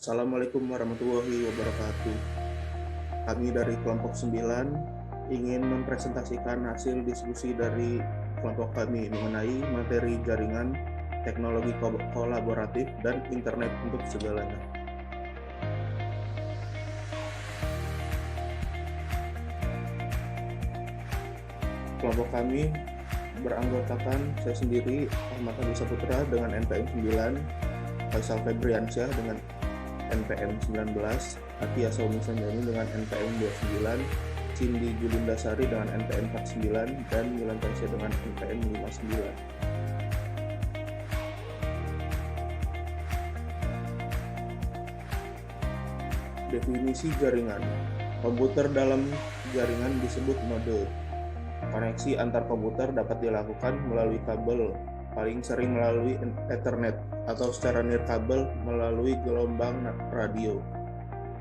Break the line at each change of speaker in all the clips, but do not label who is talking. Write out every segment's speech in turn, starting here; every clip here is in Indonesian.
Assalamualaikum warahmatullahi wabarakatuh. Kami dari kelompok 9 ingin mempresentasikan hasil diskusi dari kelompok kami mengenai materi jaringan, teknologi kolaboratif, dan internet untuk segalanya. Kelompok kami beranggotakan saya sendiri, Ahmad Hadi Saputra dengan NPM 9, Faisal Febriansyah dengan NPM 19, Atia Saumi Sanjani dengan NPM 29, Cindy Julindasari dengan NPM 49, dan Milan Tasya dengan NPM 59. Definisi jaringan. Komputer dalam jaringan disebut node. Koneksi antar komputer dapat dilakukan melalui kabel, paling sering melalui Ethernet, atau secara nirkabel melalui gelombang radio.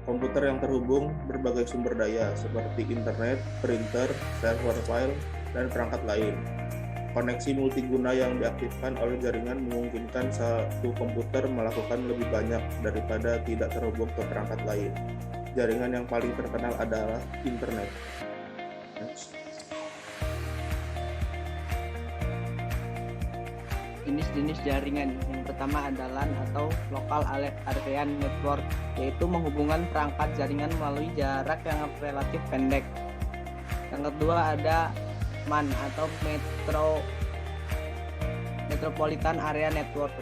Komputer yang terhubung berbagai sumber daya seperti internet, printer, server file, dan perangkat lain. Koneksi multiguna yang diaktifkan oleh jaringan memungkinkan satu komputer melakukan lebih banyak daripada tidak terhubung ke perangkat lain. Jaringan yang paling terkenal adalah internet.
Jenis-jenis jaringan. Yang pertama adalah LAN atau Local Area Network, yaitu menghubungkan perangkat jaringan melalui jarak yang relatif pendek. Yang kedua ada MAN atau Metropolitan Area Network,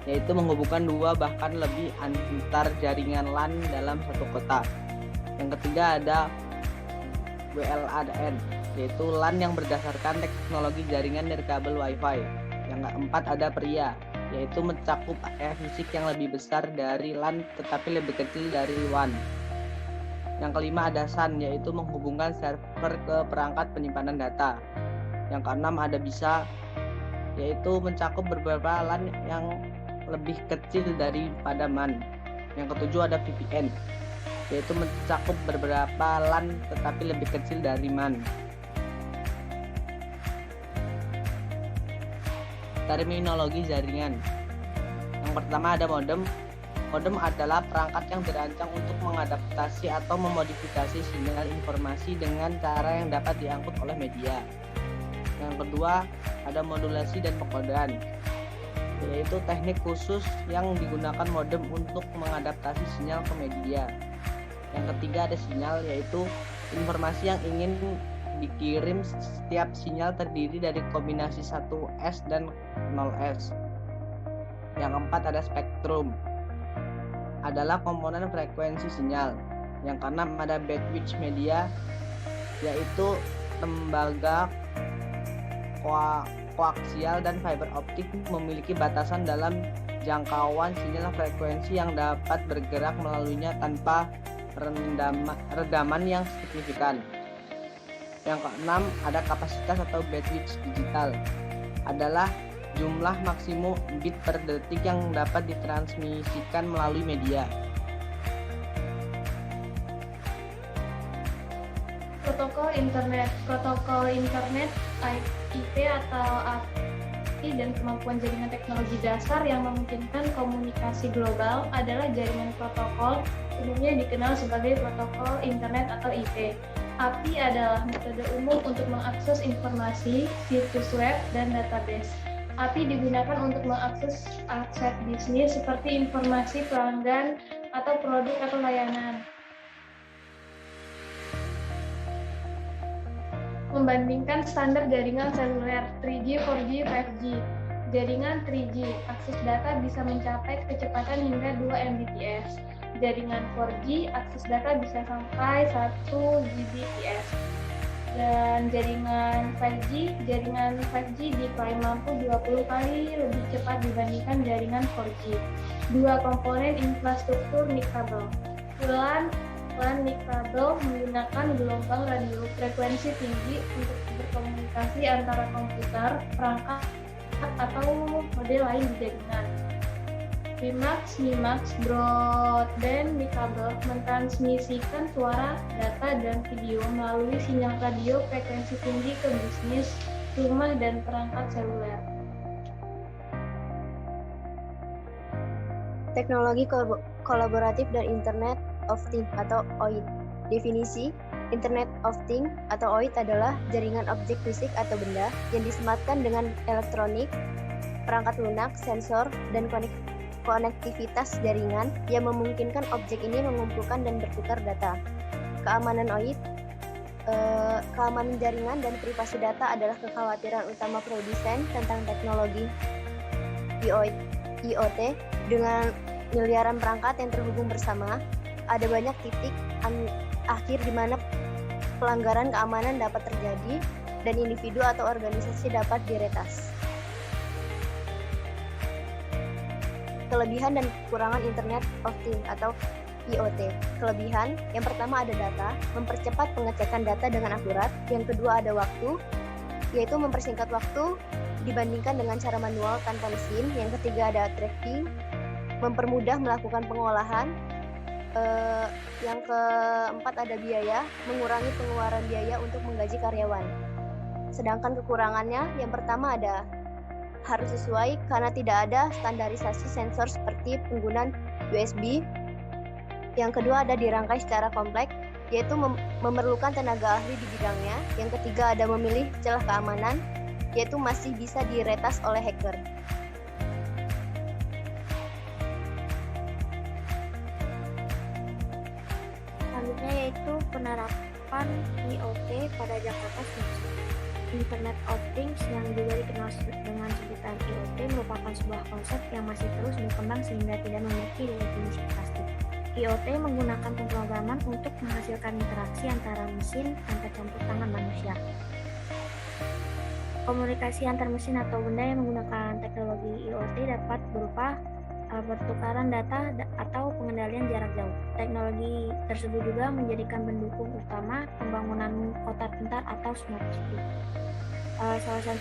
yaitu menghubungkan dua bahkan lebih antar jaringan LAN dalam satu kota. Yang ketiga ada WLAN, yaitu LAN yang berdasarkan teknologi jaringan nirkabel Wi-Fi. Yang keempat ada PRIA, yaitu mencakup area fisik yang lebih besar dari LAN tetapi lebih kecil dari WAN. Yang kelima ada SAN, yaitu menghubungkan server ke perangkat penyimpanan data. Yang keenam ada BISA, yaitu mencakup beberapa LAN yang lebih kecil daripada MAN. Yang ketujuh ada VPN, yaitu mencakup beberapa LAN tetapi lebih kecil dari MAN. Terminologi jaringan. Yang pertama ada modem. Modem adalah perangkat yang dirancang untuk mengadaptasi atau memodifikasi sinyal informasi dengan cara yang dapat diangkut oleh media. Yang kedua ada modulasi dan pengkodean, yaitu teknik khusus yang digunakan modem untuk mengadaptasi sinyal ke media. Yang ketiga ada sinyal, yaitu informasi yang ingin dikirim. Setiap sinyal terdiri dari kombinasi 1S dan 0S. Yang keempat ada spektrum, adalah komponen frekuensi sinyal. Yang keenam ada bandwidth media, yaitu tembaga koaksial dan fiber optik memiliki batasan dalam jangkauan sinyal frekuensi yang dapat bergerak melaluinya tanpa redaman yang signifikan. Yang keenam ada kapasitas atau bandwidth digital, adalah jumlah maksimum bit per detik yang dapat ditransmisikan melalui media.
Protokol internet IP atau API dan kemampuan jaringan teknologi dasar yang memungkinkan komunikasi global adalah jaringan protokol, umumnya dikenal sebagai protokol internet atau IP. API adalah metode umum untuk mengakses informasi, situs web, dan database. API digunakan untuk mengakses aset bisnis seperti informasi pelanggan atau produk atau layanan. Membandingkan standar jaringan seluler 3G, 4G, 5G. Jaringan 3G, akses data bisa mencapai kecepatan hingga 2 Mbps. Jaringan 4G, akses data bisa sampai 1 Gbps. Dan jaringan 5G diklaim mampu 20 kali lebih cepat dibandingkan jaringan 4G. Dua komponen infrastruktur nirkabel. LAN nirkabel menggunakan gelombang radio frekuensi tinggi untuk berkomunikasi antara komputer, perangkat, atau model lain di jaringan. WiMAX broadband nirkabel mentransmisikan suara, data, dan video melalui sinyal radio frekuensi tinggi ke bisnis, rumah, dan perangkat seluler.
Teknologi kolaboratif dan Internet of Things atau OIT. Definisi, Internet of Things atau OIT adalah jaringan objek fisik atau benda yang disematkan dengan elektronik, perangkat lunak, sensor, dan konektivitas jaringan yang memungkinkan objek ini mengumpulkan dan bertukar data. Keamanan OIT, keamanan jaringan dan privasi data adalah kekhawatiran utama produsen tentang teknologi IoT. Dengan miliaran perangkat yang terhubung bersama, ada banyak titik akhir di mana pelanggaran keamanan dapat terjadi dan individu atau organisasi dapat diretas. Kelebihan dan kekurangan Internet of Things atau IoT. Kelebihan, yang pertama ada data, mempercepat pengecekan data dengan akurat. Yang kedua ada waktu, yaitu mempersingkat waktu dibandingkan dengan cara manual tanpa mesin. Yang ketiga ada tracking, mempermudah melakukan pengolahan. Yang keempat ada biaya, mengurangi pengeluaran biaya untuk menggaji karyawan. Sedangkan kekurangannya, yang pertama ada harus sesuai karena tidak ada standarisasi sensor seperti penggunaan USB. Yang kedua ada dirangkai secara kompleks, yaitu memerlukan tenaga ahli di bidangnya. Yang ketiga ada memilih celah keamanan, yaitu masih bisa diretas oleh hacker.
Selanjutnya yaitu penerapan IoT pada Jakarta Smart City. Internet of Things yang juga dikenal dengan sebutan IoT merupakan sebuah konsep yang masih terus berkembang sehingga tidak memiliki definisi pasti. IoT menggunakan pemrograman untuk menghasilkan interaksi antara mesin tanpa campur tangan manusia. Komunikasi antar mesin atau benda yang menggunakan teknologi IoT dapat berupa pertukaran data atau pengendalian jarak jauh. Teknologi tersebut juga menjadikan pendukung utama pembangunan kota pintar atau smart city. Salah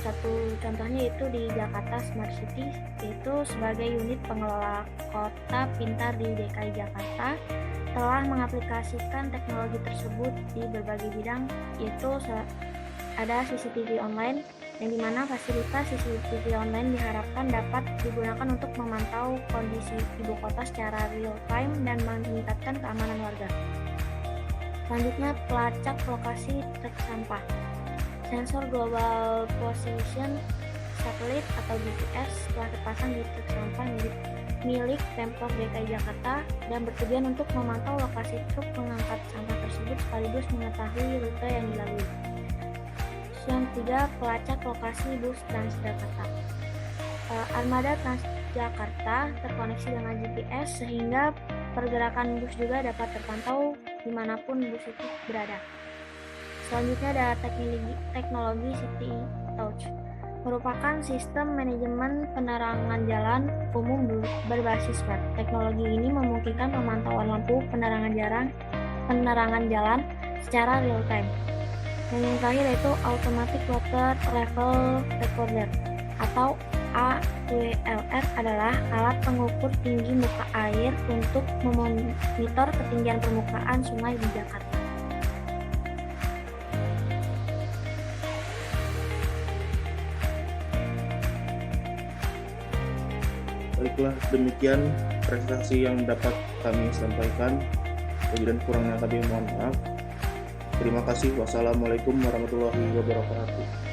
satu contohnya yaitu di Jakarta Smart City, yaitu sebagai unit pengelola kota pintar di DKI Jakarta telah mengaplikasikan teknologi tersebut di berbagai bidang, yaitu ada CCTV online, yang dimana fasilitas CCTV online diharapkan dapat digunakan untuk memantau kondisi ibu kota secara real time dan meningkatkan keamanan warga. Selanjutnya, pelacak lokasi truk sampah. Sensor Global Position Satellite atau GPS telah terpasang di truk sampah milik Pemprov DKI Jakarta dan bertujuan untuk memantau lokasi truk mengangkat sampah tersebut sekaligus mengetahui rute yang dilalui. Yang ketiga, pelacak lokasi bus Transjakarta. Armada Transjakarta terkoneksi dengan GPS sehingga pergerakan bus juga dapat terpantau dimanapun bus itu berada. Selanjutnya ada teknologi City Touch, merupakan sistem manajemen penerangan jalan umum berbasis web. Teknologi ini memungkinkan pemantauan lampu penerangan jalan secara real time. Dan yang terakhir yaitu Automatic Water Level Recorder atau AWLR adalah alat pengukur tinggi muka air untuk memonitor ketinggian permukaan sungai di Jakarta.
Baiklah, demikian prestasi yang dapat kami sampaikan. Lebih dan kurangnya kami mohon maaf. Terima kasih. Wassalamualaikum warahmatullahi wabarakatuh.